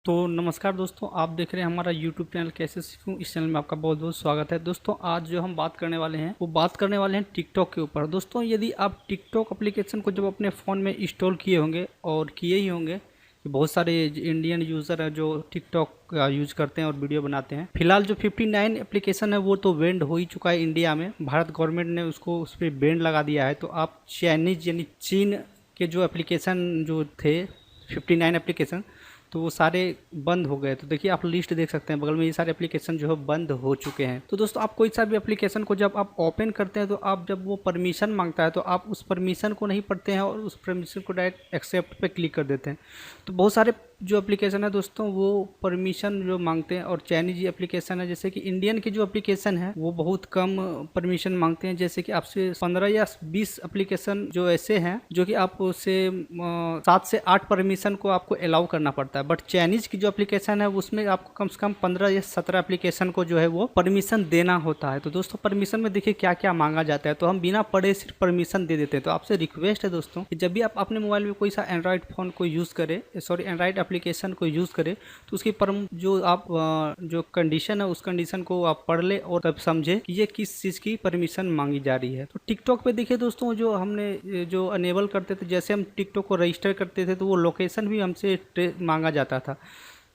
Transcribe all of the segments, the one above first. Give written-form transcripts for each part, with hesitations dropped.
तो नमस्कार दोस्तों, आप देख रहे हैं हमारा YouTube चैनल कैसे सीखूं। इस चैनल में आपका बहुत बहुत स्वागत है। दोस्तों आज जो हम बात करने वाले हैं वो बात करने वाले हैं टिकटॉक के ऊपर। दोस्तों यदि आप टिकटॉक एप्लीकेशन को जब अपने फ़ोन में इंस्टॉल किए होंगे और किए ही होंगे कि बहुत सारे इंडियन यूज़र हैं जो टिकटॉक का यूज़ करते हैं और वीडियो बनाते हैं। फिलहाल जो 59 एप्लीकेशन है वो तो बैंड हो ही चुका है इंडिया में। भारत गवर्नमेंट ने उसको उस पर बैंड लगा दिया है। तो आप चाइनीज यानी चीन के जो एप्लीकेशन जो थे 59 एप्लीकेशन, तो वो सारे बंद हो गए। तो देखिए आप लिस्ट देख सकते हैं बगल में, ये सारे एप्लीकेशन जो है बंद हो चुके हैं। तो दोस्तों आप कोई सा भी एप्लीकेशन को जब आप ओपन करते हैं तो आप जब वो परमिशन मांगता है तो आप उस परमिशन को नहीं पढ़ते हैं और उस परमिशन को डायरेक्ट एक्सेप्ट पे क्लिक कर देते हैं। तो बहुत सारे जो एप्लीकेशन है दोस्तों वो परमिशन जो मांगते हैं, और चाइनीज एप्लीकेशन है जैसे कि इंडियन की जो एप्लीकेशन है वो बहुत कम परमिशन मांगते हैं। जैसे कि आपसे 15 या 20 एप्लीकेशन जो ऐसे हैं जो कि आप उसे 7 से 8 परमिशन को आपको अलाउ करना पड़ता है। बट चाइनीज की जो एप्लीकेशन है उसमें आपको कम से कम 15 या 17 एप्लीकेशन को जो है वो परमिशन देना होता है। तो दोस्तों परमिशन में देखिए क्या क्या मांगा जाता है, तो हम बिना पढ़े सिर्फ परमिशन दे देते हैं। तो आपसे रिक्वेस्ट है दोस्तों कि जब भी आप अपने मोबाइल में कोई सा एंड्रॉइड फोन को यूज़ करें, सॉरी एंड्रॉइड एप्लीकेशन को यूज़ करें, तो उसकी जो आप जो कंडीशन है उस कंडीशन को आप पढ़ ले और तब समझे कि ये किस चीज़ की परमिशन मांगी जा रही है। तो टिकटॉक पे देखिए दोस्तों, जो हमने जो अनेबल करते थे, जैसे हम टिकटॉक को रजिस्टर करते थे तो वो लोकेशन भी हमसे मांगा जाता था।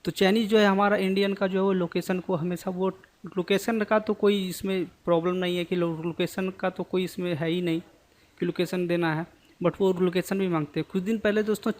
तो चाइनीज़ जो है हमारा इंडियन का जो है वो लोकेशन को हमेशा वो लोकेशन का तो कोई इसमें प्रॉब्लम नहीं है कि लोकेशन का तो कोई इसमें है ही नहीं कि लोकेशन देना है, बट वो लोकेशन भी मांगते हैं। कुछ दिन पहले दोस्तों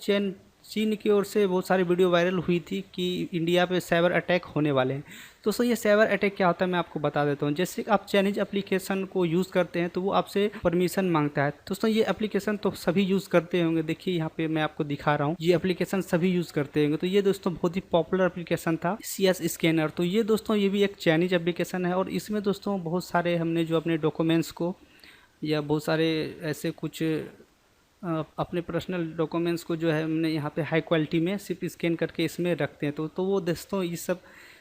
चीन की ओर से बहुत सारी वीडियो वायरल हुई थी कि इंडिया पे साइबर अटैक होने वाले हैं। दोस्तों ये साइबर अटैक क्या होता है मैं आपको बता देता हूँ। जैसे आप चाइनीज एप्लीकेशन को यूज़ करते हैं तो वो आपसे परमिशन मांगता है। दोस्तों ये एप्लीकेशन तो सभी यूज़ करते होंगे, देखिए यहाँ पे मैं आपको दिखा रहा हूँ, ये एप्लीकेशन सभी यूज़ करते होंगे। तो ये दोस्तों बहुत ही पॉपुलर एप्लीकेशन था CS स्कैनर। तो ये दोस्तों ये भी एक चाइनीज एप्लीकेशन है और इसमें दोस्तों बहुत सारे हमने जो अपने डॉक्यूमेंट्स को या बहुत सारे ऐसे कुछ अपने पर्सनल डॉक्यूमेंट्स को जो है हमने यहाँ पे हाई क्वालिटी में सिर्फ स्कैन करके इसमें रखते हैं। तो वो दोस्तों इस सब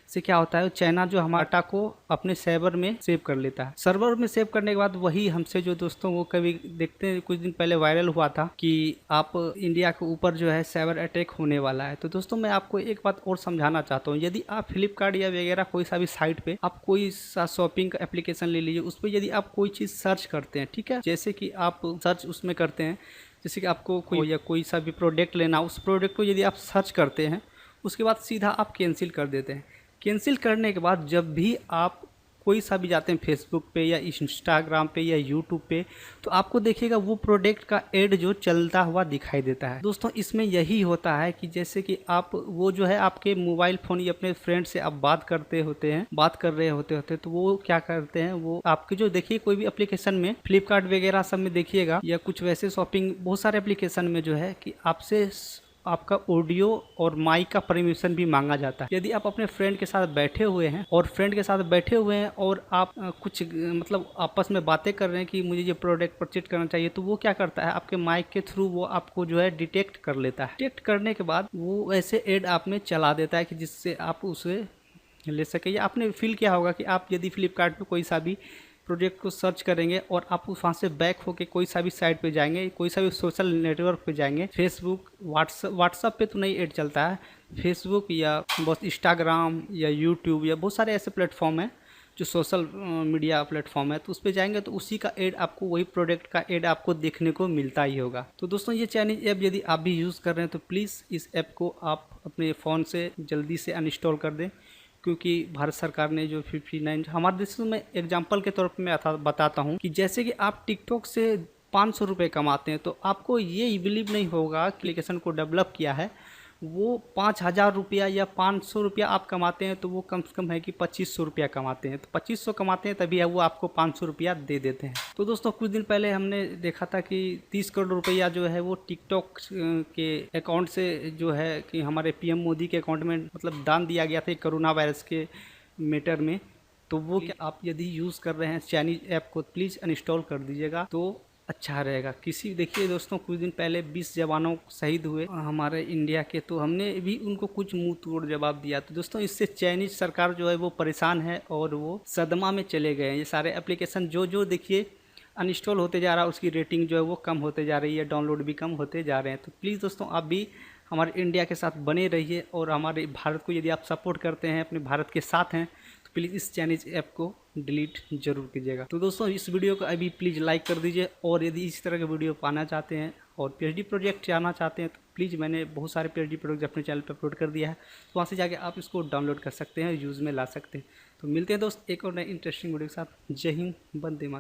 से क्या होता है, चाइना जो हमारे डाटा को अपने सर्वर में सेव कर लेता है। सर्वर में सेव करने के बाद वही हमसे जो दोस्तों वो कभी देखते हैं, कुछ दिन पहले वायरल हुआ था कि आप इंडिया के ऊपर जो है साइबर अटैक होने वाला है। तो दोस्तों मैं आपको एक बात और समझाना चाहता हूँ। यदि आप फ्लिपकार्ट या वगैरह कोई सा भी साइट पे आप कोई सा शॉपिंग का एप्लीकेशन ले लीजिए, उस पर यदि आप कोई चीज़ सर्च करते हैं, ठीक है, जैसे कि आप सर्च उसमें करते हैं, जैसे कि आपको कोई या कोई सा भी प्रोडक्ट लेना, उस प्रोडक्ट को यदि आप सर्च करते हैं उसके बाद सीधा आप कैंसिल कर देते हैं। कैंसिल करने के बाद जब भी आप कोई सा भी जाते हैं फेसबुक पे या इंस्टाग्राम पे या यूट्यूब पे, तो आपको देखिएगा वो प्रोडक्ट का ऐड जो चलता हुआ दिखाई देता है। दोस्तों इसमें यही होता है कि जैसे कि आप वो जो है आपके मोबाइल फ़ोन या अपने फ्रेंड से आप बात कर रहे होते तो वो क्या करते हैं, वो आपके जो देखिए कोई भी एप्लीकेशन में फ्लिपकार्ट वगैरह सब में देखिएगा या कुछ वैसे शॉपिंग बहुत सारे एप्लीकेशन में जो है कि आपसे आपका ऑडियो और माइक का परमिशन भी मांगा जाता है। यदि आप अपने फ्रेंड के साथ बैठे हुए हैं और आप कुछ मतलब आपस में बातें कर रहे हैं कि मुझे ये प्रोडक्ट परचेज करना चाहिए, तो वो क्या करता है आपके माइक के थ्रू वो आपको जो है डिटेक्ट कर लेता है। डिटेक्ट करने के बाद वो ऐसे ऐड आप में चला देता है कि जिससे आप उसे ले सके। या आपने फील किया होगा कि आप यदि फ्लिपकार्ट पे कोई सा भी प्रोजेक्ट को सर्च करेंगे और आप वहाँ से बैक होके कोई सा भी साइट पे जाएंगे, कोई सा भी सोशल नेटवर्क पे जाएंगे, फेसबुक व्हाट्सअप पे तो नहीं ऐड चलता है, फेसबुक या बहुत इंस्टाग्राम या यूट्यूब या बहुत सारे ऐसे प्लेटफॉर्म हैं जो सोशल मीडिया प्लेटफॉर्म है, तो उस पर जाएंगे तो उसी का ऐड आपको, वही प्रोडक्ट का ऐड आपको देखने को मिलता ही होगा। तो दोस्तों ये चाइनीज ऐप यदि आप भी यूज़ कर रहे हैं तो प्लीज़ इस ऐप को आप अपने फ़ोन से जल्दी से अनइंस्टॉल कर दें, क्योंकि भारत सरकार ने जो 59 हमारे देश में एग्जांपल के तौर पर मैं बताता हूँ कि जैसे कि आप टिकटॉक से 500 रुपये कमाते हैं, तो आपको ये बिलीव नहीं होगा कि एप्लीकेशन को डेवलप किया है वो 5,000 रुपया या 500 रुपया आप कमाते हैं, तो वो कम से कम है कि 2500 रुपया कमाते हैं। तो 2500 कमाते हैं तभी वो आपको 500 रुपया दे देते हैं। तो दोस्तों कुछ दिन पहले हमने देखा था कि 30 करोड़ रुपया जो है वो टिकटॉक के अकाउंट से जो है कि हमारे PM मोदी के अकाउंट में मतलब दान दिया गया था कोरोना वायरस के मैटर में। तो वो क्या आप यदि यूज़ कर रहे हैं चाइनीज ऐप को प्लीज़ अनइंस्टॉल कर दीजिएगा तो अच्छा रहेगा। किसी देखिए दोस्तों कुछ दिन पहले 20 जवानों शहीद हुए हमारे इंडिया के, तो हमने भी उनको कुछ मुंह तोड़ जवाब दिया। तो दोस्तों इससे चाइनीज सरकार जो है वो परेशान है और वो सदमा में चले गए हैं। ये सारे एप्लीकेशन जो देखिए अनइंस्टॉल होते जा रहा है, उसकी रेटिंग जो है वो कम होते जा रही है, डाउनलोड भी कम होते जा रहे हैं। तो प्लीज़ दोस्तों आप भी हमारे इंडिया के साथ बने रहिए और हमारे भारत को यदि आप सपोर्ट करते हैं, अपने भारत के साथ हैं, तो प्लीज़ इस चाइनीज ऐप को डिलीट जरूर कीजिएगा। तो दोस्तों इस वीडियो को अभी प्लीज़ लाइक कर दीजिए, और यदि इस तरह के वीडियो पाना चाहते हैं और पीएचडी प्रोजेक्ट जाना चाहते हैं तो प्लीज़ मैंने बहुत सारे पीएचडी प्रोजेक्ट अपने चैनल पर अपलोड कर दिया है, तो वहाँ से जाके आप इसको डाउनलोड कर सकते हैं, यूज़ में ला सकते हैं। तो मिलते हैं दोस्त एक और नए इंटरेस्टिंग वीडियो के साथ। जय हिंद, वंदे मातरम।